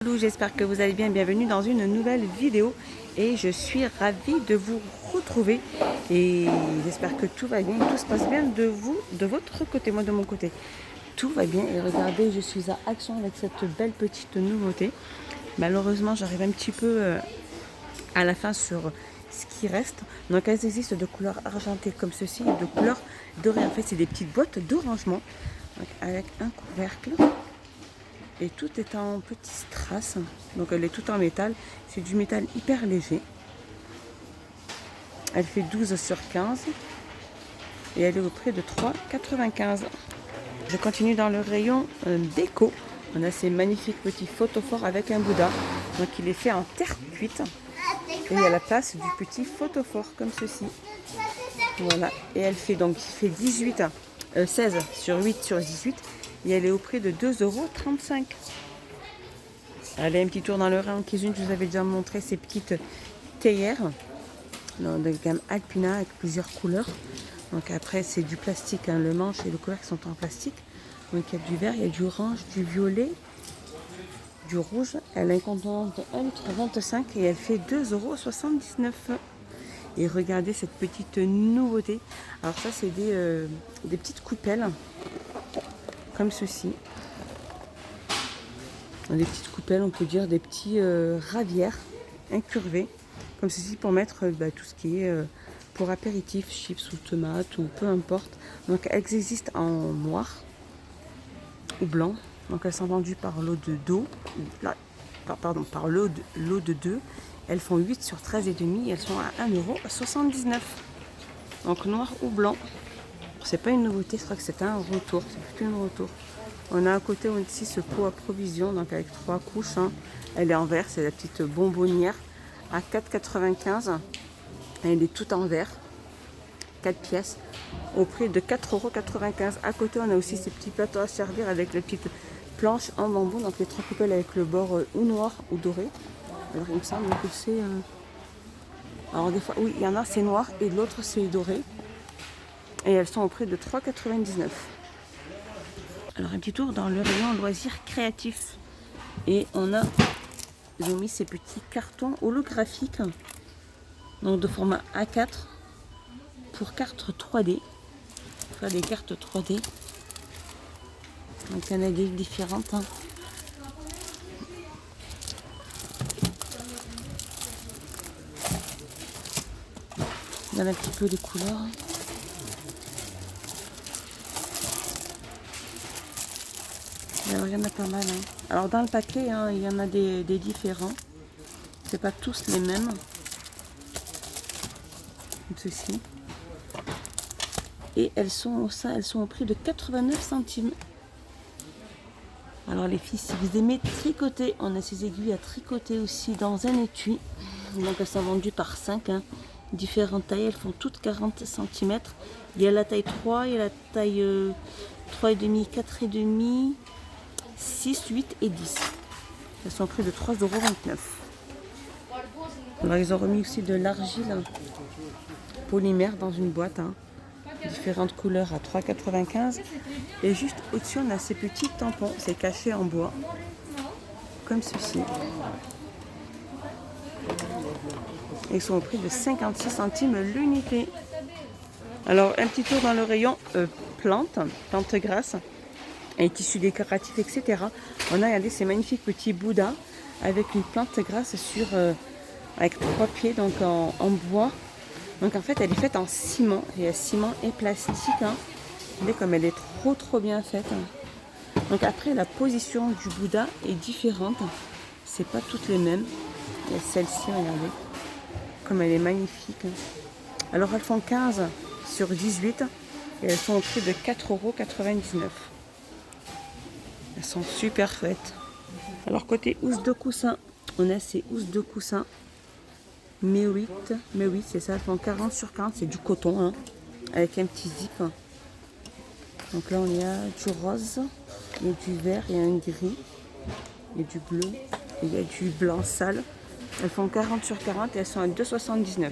Hello, j'espère que vous allez bien, bienvenue dans une nouvelle vidéo et je suis ravie de vous retrouver et j'espère que tout va bien, tout se passe bien de votre côté, moi de mon côté. Tout va bien et regardez, je suis à Action avec cette belle petite nouveauté. Malheureusement, j'arrive un petit peu à la fin sur ce qui reste. Donc elles existent de couleur argentée comme ceci et de couleur dorée. En fait, c'est des petites boîtes de rangement avec un couvercle. Et tout est en petits strass, donc elle est toute en métal, c'est du métal hyper léger. Elle fait 12 sur 15 et elle est au prix de 3,95 €. Je continue dans le rayon déco. On a ces magnifiques petits photophores avec un Bouddha, donc il est fait en terre cuite et il y a la place du petit photophore comme ceci. Voilà, et elle fait donc 16 sur 8 sur 18 et elle est au prix de 2,35 €. Allez, un petit tour dans le rayon cuisine, je vous avais déjà montré ces petites théières de gamme Alpina avec plusieurs couleurs. Donc après c'est du plastique, hein, le manche et le couvercle sont en plastique. Donc il y a du vert, il y a du orange, du violet, du rouge. Elle a un contenant de 1,25 € et elle fait 2,79 €. Et regardez cette petite nouveauté. Alors ça c'est des petites coupelles comme ceci. Des petites coupelles, on peut dire des petits ravières incurvés comme ceci pour mettre tout ce qui est pour apéritif, chips ou tomates ou peu importe. Donc elles existent en noir ou blanc. Donc elles sont vendues par lot de dos, par lot de 2. Elles font 8 sur 13,5 et elles sont à 1,79 €. Donc noir ou blanc. C'est pas une nouveauté, je crois que c'est un retour, c'est plutôt un retour. On a à côté aussi ce pot à provision, donc avec 3 couches. Hein. Elle est en verre, c'est la petite bonbonnière à 4,95 €. Elle est toute en verre, 4 pièces, au prix de 4,95 €. À côté, on a aussi ces petits plateaux à servir avec les petites planches en bambou, donc les 3 coupelles avec le bord ou noir ou doré. Alors il me semble que c'est... Alors des fois, oui, il y en a c'est noir et l'autre c'est doré. Et elles sont au prix de 3,99 €. Alors un petit tour dans le rayon loisirs créatifs. Et ils ont mis ces petits cartons holographiques, donc de format A4 pour cartes 3D. Pour faire des cartes 3D. Donc il y en a des différentes. Hein. Il y en a un petit peu les couleurs. Alors, il y en a pas mal. Hein. Alors dans le paquet, hein, il y en a des différents. C'est pas tous les mêmes. Comme ceci. Et elles sont au prix de 89 centimes. Alors les filles, si vous aimez tricoter, on a ces aiguilles à tricoter aussi dans un étui. Donc elles sont vendues par 5. Hein. Différentes tailles, elles font toutes 40 cm. Il y a la taille 3, il y a la taille 3,5, 4,5. 6, 8 et 10. Elles sont au prix de 3,29 €. Alors ils ont remis aussi de l'argile polymère dans une boîte. Hein. Différentes couleurs à 3,95 €. Et juste au-dessus, on a ces petits tampons. C'est caché en bois. Comme ceci. Et ils sont au prix de 56 centimes l'unité. Alors un petit tour dans le rayon plantes grasses. Et tissus décoratifs, etc. On a regardé ces magnifiques petits Bouddhas avec une plante grasse avec 3 pieds donc en bois. Donc en fait elle est faite en ciment et ciment et plastique. Hein. Regardez comme elle est trop bien faite. Hein. Donc après la position du Bouddha est différente. C'est pas toutes les mêmes. Il y a celle-ci, regardez. Comme elle est magnifique. Hein. Alors elles font 15 sur 18 et elles sont au prix de 4,99 €. Elles sont super chouettes. Alors côté housse de coussin, on a ces housses de coussin Merit, c'est ça, elles font 40 sur 40, c'est du coton, hein, avec un petit zip. Donc là on y a du rose, il y a du vert, il y a un gris, il y a du bleu, et il y a du blanc sale. Elles font 40 sur 40 et elles sont à 2,79 €.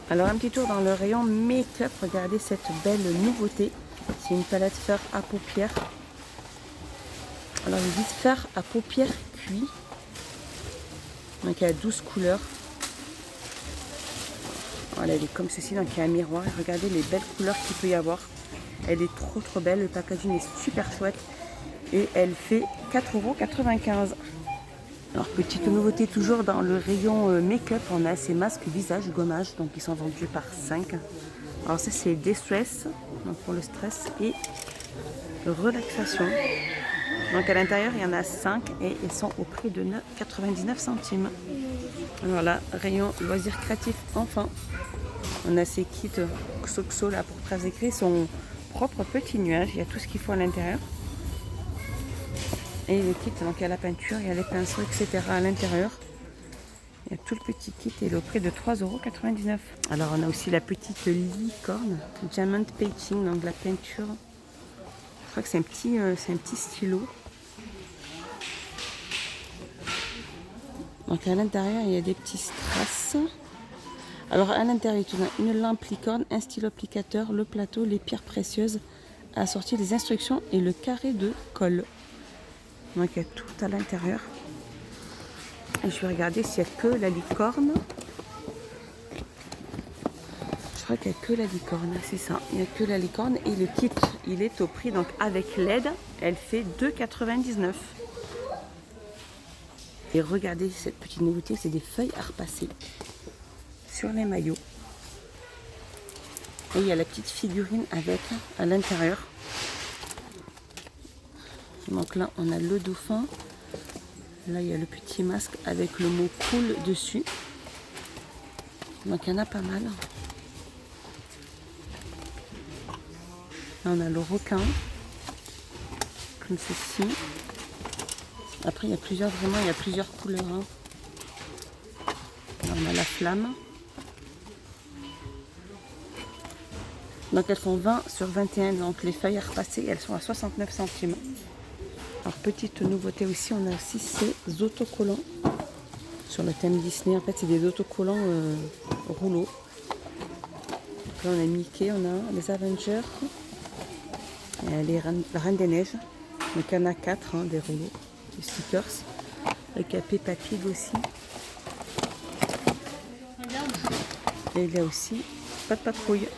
Alors un petit tour dans le rayon make-up, regardez cette belle nouveauté. C'est une palette fard à paupières. Alors le vis fer à paupières cuit. Donc il y a 12 couleurs. Voilà, elle est comme ceci, donc il y a un miroir. Regardez les belles couleurs qu'il peut y avoir. Elle est trop belle, le packaging est super chouette. Et elle fait 4,95 €. Alors petite nouveauté toujours dans le rayon make-up, on a ces masques visage gommage, donc ils sont vendus par 5. Alors ça c'est Distress, donc pour le stress et relaxation. Donc à l'intérieur il y en a 5 et ils sont au prix de 99 centimes. Alors là, rayon loisirs créatifs enfants. On a ces kits Xoxo là pour faire écrire son propre petit nuage, il y a tout ce qu'il faut à l'intérieur. Et le kit, donc il y a la peinture, il y a les pinceaux, etc. à l'intérieur. Il y a tout le petit kit et il est au prix de 3,99 €. Alors on a aussi la petite licorne, Diamond Painting, donc la peinture. Je crois que c'est un petit stylo. Donc à l'intérieur, il y a des petits strass. Alors à l'intérieur, il y a une lampe licorne, un stylo applicateur, le plateau, les pierres précieuses, assorties des instructions et le carré de colle. Donc il y a tout à l'intérieur. Et je vais regarder s'il n'y a que la licorne. Je crois qu'il n'y a que la licorne, c'est ça. Il n'y a que la licorne et le kit, il est au prix, donc avec l'aide, elle fait 2,99 €. Et regardez cette petite nouveauté, c'est des feuilles à repasser sur les maillots. Et il y a la petite figurine avec à l'intérieur. Donc là, on a le dauphin. Là, il y a le petit masque avec le mot cool dessus. Donc il y en a pas mal. Là, on a le requin, comme ceci. Après, il y a plusieurs, vraiment, il y a plusieurs couleurs. Hein. Là, on a la flamme. Donc elles font 20 sur 21. Donc les feuilles à repasser, elles sont à 69 centimes. Alors petite nouveauté aussi, on a aussi ces autocollants sur le thème Disney. En fait, c'est des autocollants rouleaux. Donc là, on a Mickey, on a les Avengers, la Reine des Neiges. Donc il y en a 4, hein, des rouleaux, des stickers. Avec la Peppa Pig aussi. Et il y a aussi Pas de patrouille.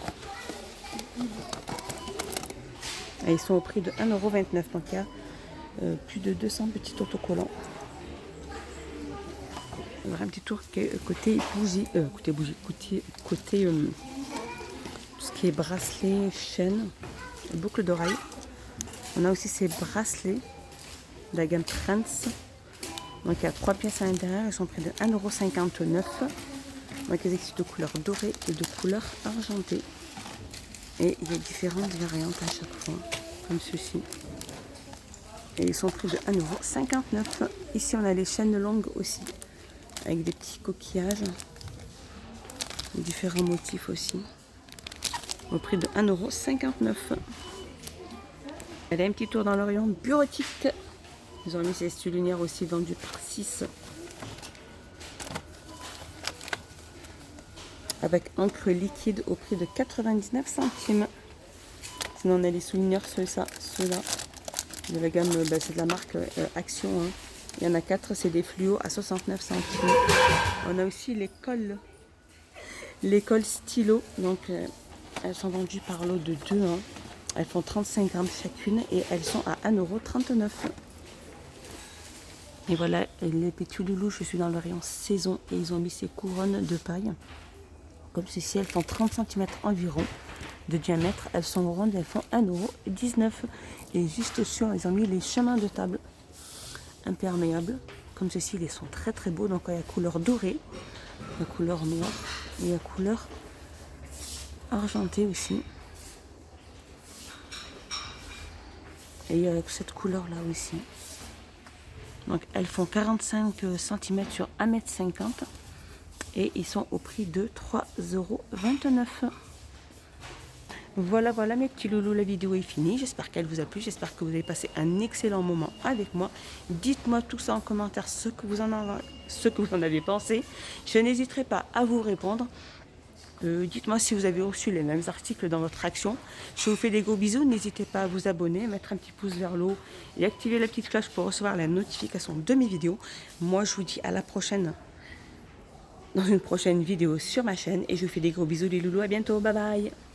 Et ils sont au prix de 1,29 €. Donc il y a plus de 200 petits autocollants. On va faire un petit tour côté bougie, côté tout ce qui est bracelets, chaînes, boucles d'oreilles. On a aussi ces bracelets de la gamme Trends. Donc il y a 3 pièces à l'intérieur, ils sont au prix de 1,59 €. Donc ils existent de couleur dorée et de couleur argentée. Et il y a différentes variantes à chaque fois, comme ceci. Et ils sont au prix de 1,59 €. Ici on a les chaînes longues aussi, avec des petits coquillages, différents motifs aussi, au prix de 1,59 €. Allez, un petit tour dans le rayon bureautique. Ils ont mis ces stylulières aussi vendus par 6. Avec encre liquide au prix de 99 centimes. Sinon on a les souligneurs, ceux-là. De la gamme, c'est de la marque Action. Hein. Il y en a 4, c'est des fluos à 69 centimes. On a aussi les cols. Les cols stylo. Donc elles sont vendues par lot de 2. Hein. Elles font 35 grammes chacune et elles sont à 1,39 €. Et voilà, les petits loulous, je suis dans le rayon saison et ils ont mis ces couronnes de paille. Comme ceci, elles font 30 cm environ de diamètre. Elles sont rondes, elles font 1,19 €. Et juste sur, ils ont mis les chemins de table imperméables. Comme ceci, ils sont très beaux. Donc il y a couleur dorée, la couleur noire et la couleur argentée aussi. Et il y a cette couleur là aussi. Donc elles font 45 cm sur 1,50 m. Et ils sont au prix de 3,29 €. Voilà mes petits loulous, la vidéo est finie. J'espère qu'elle vous a plu. J'espère que vous avez passé un excellent moment avec moi. Dites-moi tout ça en commentaire, ce que vous en avez pensé. Je n'hésiterai pas à vous répondre. Dites-moi si vous avez reçu les mêmes articles dans votre action. Je vous fais des gros bisous. N'hésitez pas à vous abonner, mettre un petit pouce vers le haut et activer la petite cloche pour recevoir la notification de mes vidéos. Moi, je vous dis à la prochaine dans une prochaine vidéo sur ma chaîne et je vous fais des gros bisous les loulous. À bientôt. Bye bye.